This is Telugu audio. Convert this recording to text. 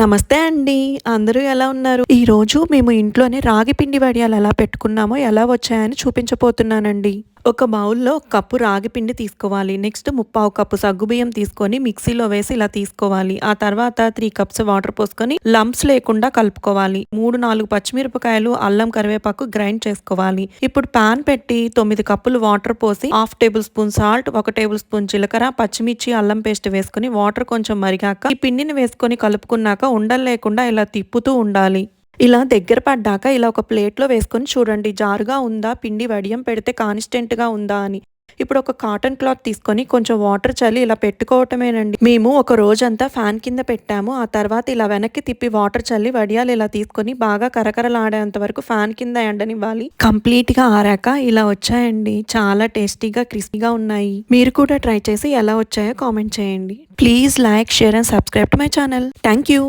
నమస్తే అండి. అందరూ ఎలా ఉన్నారు? ఈరోజు మేము ఇంట్లోనే రాగి పిండి వడియాలు ఎలా పెట్టుకున్నామో, ఎలా వచ్చాయని చూపించబోతున్నానండి. ఒక బౌల్‌లో ఒక కప్పు రాగి పిండి తీసుకోవాలి. నెక్స్ట్ ముప్పావు కప్పు సగ్గుబియ్యం తీసుకొని మిక్సీలో వేసి ఇలా తీసుకోవాలి. ఆ తర్వాత 3 కప్స్ వాటర్ పోసుకొని లంప్స్ లేకుండా కలుపుకోవాలి. 3, 4 పచ్చిమిరపకాయలు, అల్లం, కరివేపాకు గ్రైండ్ చేసుకోవాలి. ఇప్పుడు పాన్ పెట్టి 9 కప్పులు వాటర్ పోసి half table spoon salt, 1 table spoon జీలకర్ర, పచ్చిమిర్చి, అల్లం పేస్ట్ వేసుకొని వాటర్ కొంచెం మరిగాక ఈ పిండిని వేసుకొని కలుపుకున్నాక ఉండలు లేకుండా ఇలా తిప్పుతూ ఉండాలి. ఇలా దగ్గర పడ్డాక ఇలా ఒక ప్లేట్‌లో వేసుకొని చూడండి. జారుగా ఉందా? పిండి వడియం పెడితే కాన్స్టెంట్‌గా ఉందా అని. ఇప్పుడు ఒక కాటన్ క్లాత్ తీసుకొని కొంచెం వాటర్ చల్లి ఇలా పెట్టుకోవటమేనండి. మేము ఒక రోజంతా ఫ్యాన్ కింద పెట్టాము. ఆ తర్వాత ఇలా వెనక్కి తిప్పి వాటర్ చల్లి వడియాలు ఇలా తీసుకొని బాగా కరకరలాడేంత వరకు ఫ్యాన్ కింద ఎండనివ్వాలి. కంప్లీట్‌గా ఆరాక ఇలా వచ్చాయండి. చాలా టేస్టీగా, క్రిస్పీగా ఉన్నాయి. మీరు కూడా ట్రై చేసి ఎలా వచ్చాయో కామెంట్ చేయండి. Please like, share and subscribe to my channel. Thank you.